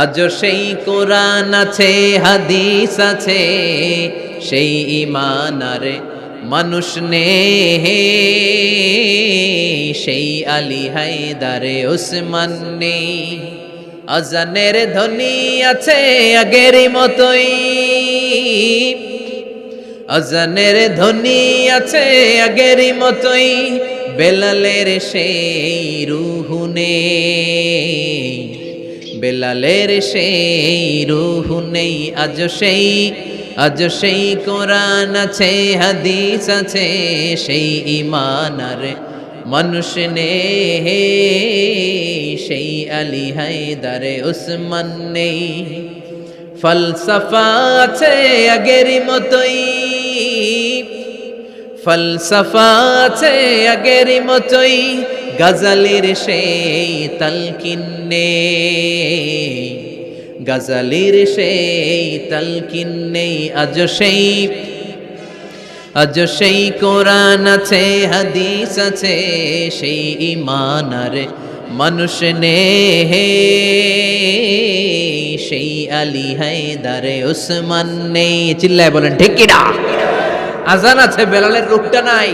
আজ সেই কোরআন আছে, হাদিস আছে, সেই ঈমান আর মানুষ নে, সেই আলী হায়দারে উসমান নেই। আজানের ধ্বনি আছে আগেরই মতোই, আজানের ধ্বনি আছে আগেরই মতোই, বেলালের সেই রূহ নেই, বেলালের সেই রূহ নেই। আজ সেই কোরআন আছে, হাদিস আছে, সেই ঈমান আর মানুষ নে, সেই আলী হায়দারে উসমান নেই। ফলসফা আছে আগেরই মতোই, ফলসফা আছে আগেরই মতোই, গজলের সেই তালকিন নেই, গজলের সেই তালকিন নেই। আজ সেই কোরআন আছে, হাদিস আছে, সেই ঈমান আর মানুষ নে, সেই আলী হায়দারে উসমান নেই। চিল্লায় বলেন ঠিক কিনা? আজান আছে, বেলালের রূপটা নাই।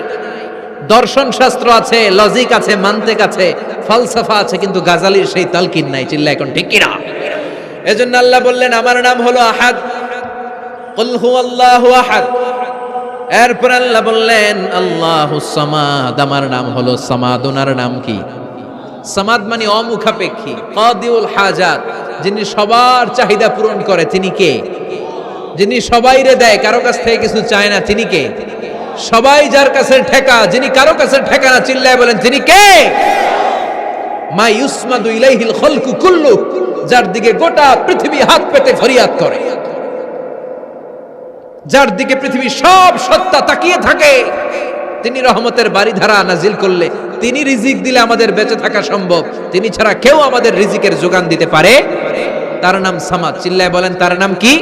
দর্শন শাস্ত্র আছে, লজিক আছে, মান্তিক আছে, ফলসফা আছে, কিন্তু গাজালির সেই তালকিন নাই। চিল্লায় এখন ঠিক কিনা? এজন্য আল্লাহ বললেন আমার নাম হলো আহাদ, কুল হুয়াল্লাহু আহাদ। এরপর আল্লাহ বললেন আল্লাহুস সামাদ, আমার নাম হলো সামাদ। ওনার নাম কি? সামাদ মানে অমুখাপেক্ষী, কাদিউল হাজাত, যিনি সবার চাহিদা পূরণ করে। তিনি কে? যিনি সবাইরে দেয়, কারো কাছ থেকে কিছু চায় না। তিনি কে? সবাই যার কাছে ঠেকা, যিনি কারো কাছে ঠেকা না। চিল্লায় বলেন তিনি কে? মা ইউসমাদু ইলাইহিল খালকু কুল্লু, যার দিকে গোটা পৃথিবী হাত পেতে ফরিয়াদ করে, যার দিকে পৃথিবীর সব সত্তা তাকিয়ে থাকে। তিনি রহমতের বারিধারা নাজিল করলে, তিনি রিজিক দিলে আমাদের বেঁচে থাকা সম্ভব। তিনি ছাড়া কেউ আমাদের রিজিকের যোগান দিতে পারে? তার নাম সামাদ। চিল্লায় বলেন তার নাম কি?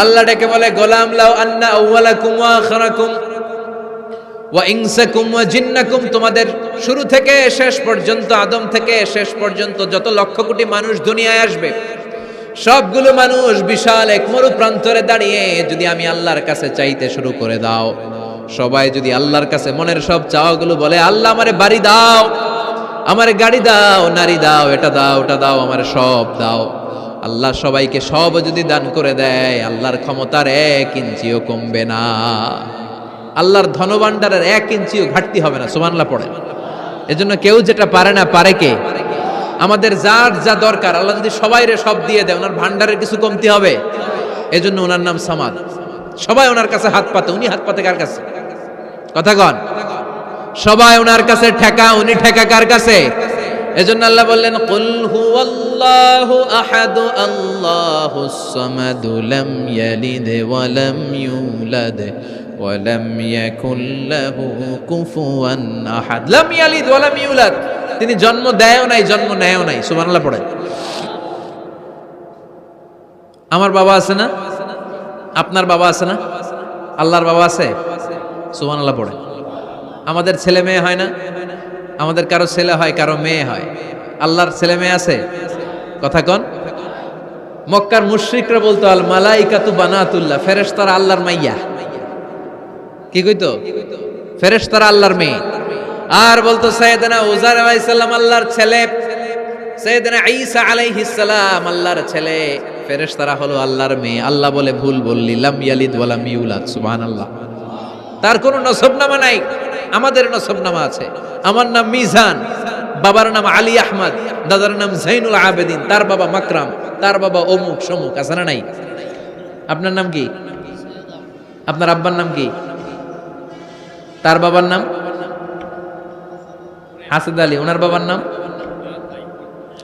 আল্লাহ ডেকে বলে গোলাম লাউ আন্না আউওয়ালাকুম ওয়া আখিরাকুম ওয়া ইনসাকুম ওয়া জিন্নাকুম, তোমাদের শুরু থেকে শেষ পর্যন্ত, আদম থেকে শেষ পর্যন্ত যত লক্ষ কোটি মানুষ দুনিয়ায় আসবে, সবগুলো মানুষ বিশাল এক মরু প্রান্তরে দাঁড়িয়ে যদি আমি আল্লাহর কাছে চাইতে শুরু করে দাও, সবাই যদি আল্লাহর কাছে মনের সব চাওয়াগুলো বলে, আল্লাহ আমারে বাড়ি দাও, আমারে গাড়ি দাও, নারী দাও, এটা দাও, ওটা দাও, আমারে সব দাও, আল্লাহ সবাইকে সব যদি দান করে দেয়, আল্লাহর ক্ষমতার 1 ইঞ্চিও কমবে না, আল্লাহর ধনভাণ্ডারের 1 ইঞ্চিও ঘাটতি হবে না। সুবহানাল্লাহ পড়ে। এজন্য কেউ যেটা পারে না, পারে কে? আমাদের যার যা দরকার, আল্লাহ যদি সবাইরে সব দিয়ে দেয়, ওনার ভান্ডারের কিছু কমতি হবে? এজন্য ওনার নাম সামাদ। সবাই ওনার কাছে হাত পাতে। উনি হাত পাতে কার কাছে? কথা কন। সবাই ওনার কাছে ঠেকা, উনি ঠেকা কার কাছে? এজন্য আল্লাহ বললেন কুল হুয়াল্লাহু আহাদ, আল্লাহুস সামাদ, লাম ইয়ালিদ ওয়া লাম ইউলাদ ওয়া লাম ইয়াকুল লাহু কুফুয়ান আহাদ। লাম ইয়ালিদ ওয়া লাম ইউলাদ, তিনি জন্ম দেয়ও নাই, জন্ম নেয়ও নাই। সুবহানাল্লাহ পড়ে। আমার বাবা আছে না? আপনার বাবা আছে না? আল্লাহর বাবা আছে? সুবহানাল্লাহ পড়ে। আমাদের ছেলে মেয়ে হয় না? আমাদের কারো ছেলে হয়, কারো মেয়ে হয়। আল্লাহর ছেলে মেয়ে আছে? কথা কন। মক্কার মুশরিকরা বলতো আল মালাইকাতু বানাতুল্লাহ, ফেরেশতারা আল্লাহর মাইয়া। কি কইতো? ফেরেশতারা আল্লাহর মেয়ে। আর বলতো সাইয়েদনা উযার আলাইহিস সালাম আল্লাহর ছেলে, সাইয়েদনা ঈসা আলাইহিস সালাম আল্লাহর ছেলে, ফেরেশতারা হলো আল্লাহর মেয়ে। আল্লাহ বলে ভুল বললি, লাম ইয়ালিদ ওয়া লাম ইউলাদ। সুবহানাল্লাহ। তার কোনো নসবনামা নাই, আমাদের নসবনামা আছে। আমার নাম মিজান, বাবার নাম আলী আহমদ, দাদার নাম জাইনুল আবেদিন, তার বাবা মাকরাম, তার বাবা অমুক সমুক। আছে না নাই? আপনার নাম কি? আপনার আব্বার নাম কি? তার বাবার নাম হাসেদ আলী, ওনার বাবার নাম?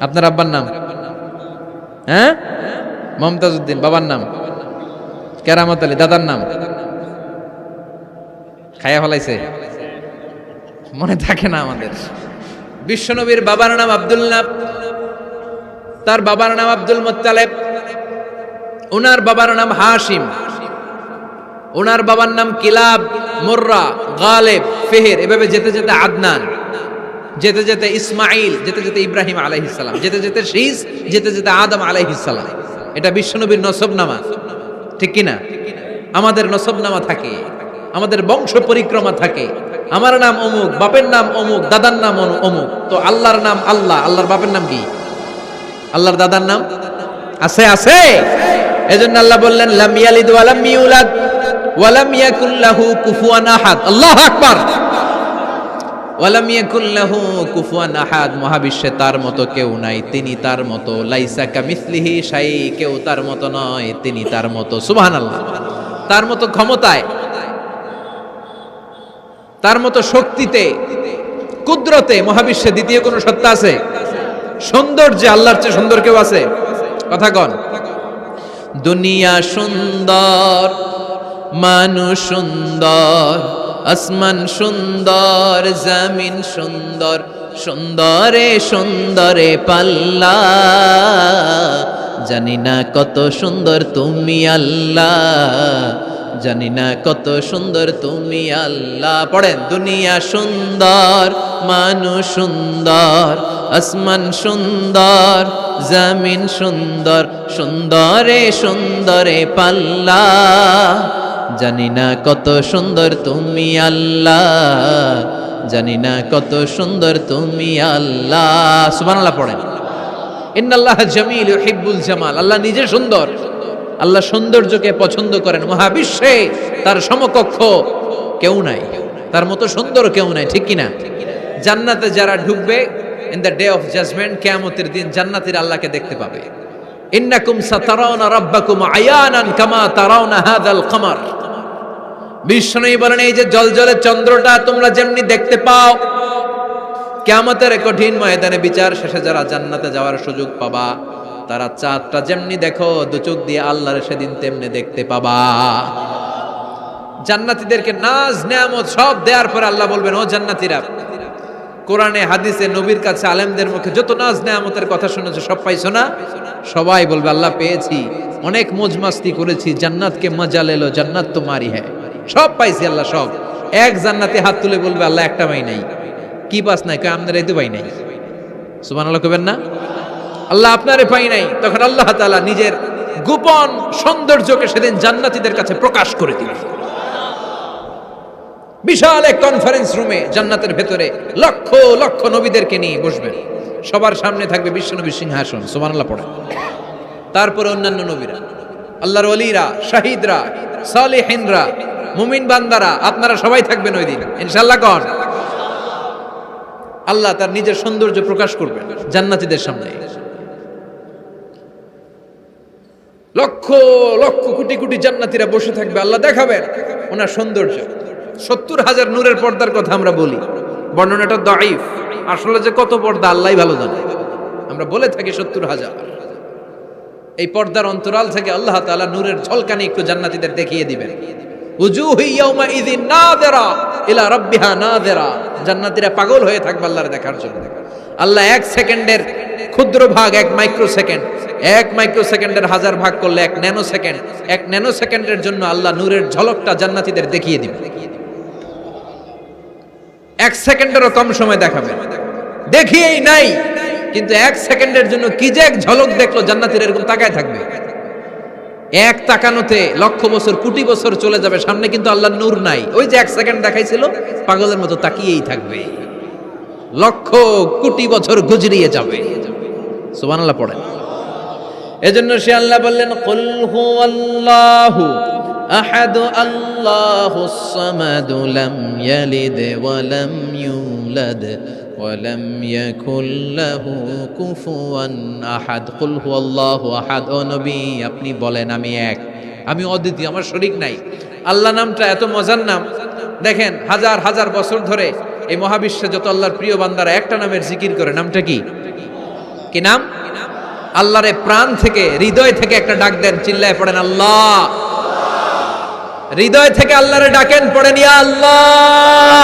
আপনার আব্বার নাম? হ্যাঁ, মমতাজ উদ্দিন। বাবার নাম কেরামত আলী। দাদার নাম? খায়া ফলাইছে, মনে থাকে না আমাদের। বিশ্বনবীর বাবার নাম আব্দুল্লাহ, তার বাবার নাম আব্দুল মুত্তালিব, ওনার বাবার নাম হাশিম, ওনার বাবার নাম কিলাব, মুররা, গালেব, ফেহের, এভাবে যেতে যেতে আদনান। যেতে যেতে ইসমাইল, যেতে যেতে ইব্রাহিম আলাইহিস সালাম, যেতে যেতে শীস, যেতে যেতে আদম আলাইহিস সালাম। এটা বিশ্বনবীর নসবনামা, ঠিক কিনা? আমাদের নসবনামা থাকে, আমাদের বংশ পরিক্রমা থাকে। আমার নাম অমুক, বাপের নাম অমুক, দাদার নাম অমুক। তো আল্লাহর নাম আল্লাহ, আল্লাহর বাপের নাম কি? আল্লাহর দাদার নাম আছে? আছে। এজন্য আল্লাহ বললেন লাম ইয়ালিদ ওয়া লাম ইউলাদ ওয়া লাম ইয়াকুল লাহু কুফুয়ান আহাদ। আল্লাহু আকবার। ওয়া লাম ইয়াকুল লাহু কুফুয়ান আহাদ, মহাবিশ্বে তার মতো কেউ নাই, তিনি তার মতো। লাইসা কামিসলিহি শাই, কেউ তার মতো নয়, তিনি তার মতো। সুবহানাল্লাহ। তার মতো ক্ষমতায়, তার মতো শক্তিতে, কুদরতে মহাবিশ্বে দ্বিতীয় কোন সত্তা আছে? সৌন্দর্যে আল্লাহর চেয়ে সুন্দর কেউ আছে? কথা কন। দুনিয়া সুন্দর, মানুষ সুন্দর, আসমান সুন্দর, জমিন সুন্দর, সুন্দরে সুন্দরে পাল্লা। জানি না কত সুন্দর তুমি আল্লাহ, জানি না কত সুন্দর তুমি আল্লাহ। পড়েন, দুনিয়া সুন্দর, মানুষ সুন্দর, আসমান সুন্দর, জমিন সুন্দর, সুন্দরে সুন্দরে পাল্লা। জানি না কত সুন্দর তুমি আল্লাহ, জানি না কত সুন্দর তুমি আল্লাহ। সুবহানাল্লাহ পড়েন। ইন্নাল্লাহ জামিল ইউহিব্বুল জামাল। আল্লাহ নিজে সুন্দর, আল্লাহ সৌন্দর্যকে পছন্দ করেন। মহাবিশ্বে তার সমকক্ষ কেউ নাই, তার মতো সুন্দর কেউ নাই, ঠিক কিনা? জান্নাতে যারা ঢুকবে in the day of judgement, কিয়ামতের দিন জান্নাতীরা আল্লাহকে দেখতে পাবে। ইন্নাকুম সাতারাউনা রাব্বাকুম আয়ানান কামা তারাউনা হাযাল কমার। বিষ্ণু বলেন, এই যে জলজলে চন্দ্রটা তোমরা যেমনি দেখতে পাও, কিয়ামতের কঠিন ময়দানে বিচার শেষে যারা জান্নাতে যাওয়ার সুযোগ পাবা, তারা চাঁদটা যেমনি দেখো দু চোখ দিয়ে আল্লাহর সেদিন তেমনি দেখতে পাবা। জান্নাতীদেরকে নাজ নেয়ামত সব দেওয়ার পর আল্লাহ বলবেন, ও জান্নাতীরা, কোরআনে হাদিসে নবীর কাছে আলেমদের মুখে যত নাজ নেয়ামতের কথা শুনেছো সব পাইছো না? সবাই বলবে আল্লাহ পেয়েছি, অনেক মौज मस्ती করেছি, জান্নাতকে মজা লেলো, জান্নাত তোমারই হ্যায়। সব পাইছি আল্লাহ সব। এক জান্নাতি হাত তুলে বলবে আল্লাহ একটা পাই নাই। কি পাস নাই? কয় আমাদের এই তো পাই নাই। সুবহানাল্লাহ কইবেন না? আল্লাহ আপনারে পাই নাই। তখন আল্লাহ তাআলা নিজের গোপন সৌন্দর্যকে সেদিন জান্নাতীদের কাছে প্রকাশ করে দিবেন। বিশাল এক কনফারেন্স রুমে জান্নাতের ভেতরে লক্ষ লক্ষ নবীদেরকে নিয়ে বসবেন। সবার সামনে থাকবে বিশ্বনবীর সিংহাসন। সুবহানাল্লাহ পড়ে। তারপরে অন্যান্য নবীরা, আল্লাহর ওলিরা, শাহিদরা, সালেহিনরা, মুমিন বান্দারা, আপনারা সবাই থাকবেন ওই দিন ইনশাআল্লাহ। কোন আল্লাহ তার নিজের সৌন্দর্য প্রকাশ করবেন জান্নাতীদের সামনে। লক্ষ লক্ষ কোটি কোটি জান্নাতীরা বসে থাকবে, আল্লাহ দেখাবেন ওনার সৌন্দর্য। 70,000 নূরের পর্দার কথা আমরা বলি, বর্ণনাটা দাঈফ। আসলে যে কত পর্দা আল্লাহই ভালো জানে। আমরা বলে থাকি 70,000। এই পর্দার অন্তরাল থেকে আল্লাহ তাআলা নূরের ঝলকানি একটু জান্নাতীদের দেখিয়ে দিবেন। উজুহু ইয়াউমা ইযিন নাযিরা ইলা রাব্বিহা নাযিরা। জান্নাতীরা পাগল হয়ে থাকবে আল্লাহর দেখার জন্য। আল্লাহ এক সেকেন্ডের ক্ষুদ্র ভাগ, এক মাইক্রো সেকেন্ড, এক মাইক্রো সেকেন্ডের 1000 ভাগ করলে এক ন্যানো সেকেন্ড, এক ন্যানো সেকেন্ডের জন্য আল্লাহ নূরের ঝলকটা জান্নাতীদের দেখিয়ে দিবে। এক সেকেন্ডেরও কম সময় দেখাবেন, দেখিয়েই নাই, কিন্তু এক সেকেন্ডের জন্য কি যে এক ঝলক দেখলো জান্নাতীরা এরকম তাকায় থাকবে। এক তাকানোতে লক্ষ বছর কোটি বছর চলে যাবে, সামনে কিন্তু আল্লাহর নূর নাই। ওই যে এক সেকেন্ড দেখাইছিল, পাগলের মতো তাকিয়েই থাকবে, লক্ষ কোটি বছর গুজরিয়ে যাবে। সুবহানাল্লাহ পড়েন। এজন্য সে আল্লাহ বললেন, কুল হুয়াল্লাহু আহাদ আল্লাহুস সামাদ লাম ইয়ালিদ ওয়া লাম ইউলাদ ওয়া লাম ইয়াকুল লাহু কুফুয়ান আহাদ। কুল হুয়াল্লাহু আহাদ। ও নবী, আপনি বলেন আমি এক, আমি অদ্বিতীয়, আমার শরীক নাই। আল্লাহ নামটা এত মজার নাম। দেখেন হাজার হাজার বছর ধরে এই মহাবিশ্বে যত আল্লাহর প্রিয় বান্দারা একটা নামের জিকির করে, নামটা কি? কি নাম? আল্লাহরে প্রাণ থেকে, হৃদয় থেকে একটা ডাক দেন, চিল্লায় পড়েন আল্লাহ। হৃদয় থেকে আল্লাহরে ডাকেন, পড়েন ইয়া আল্লাহ।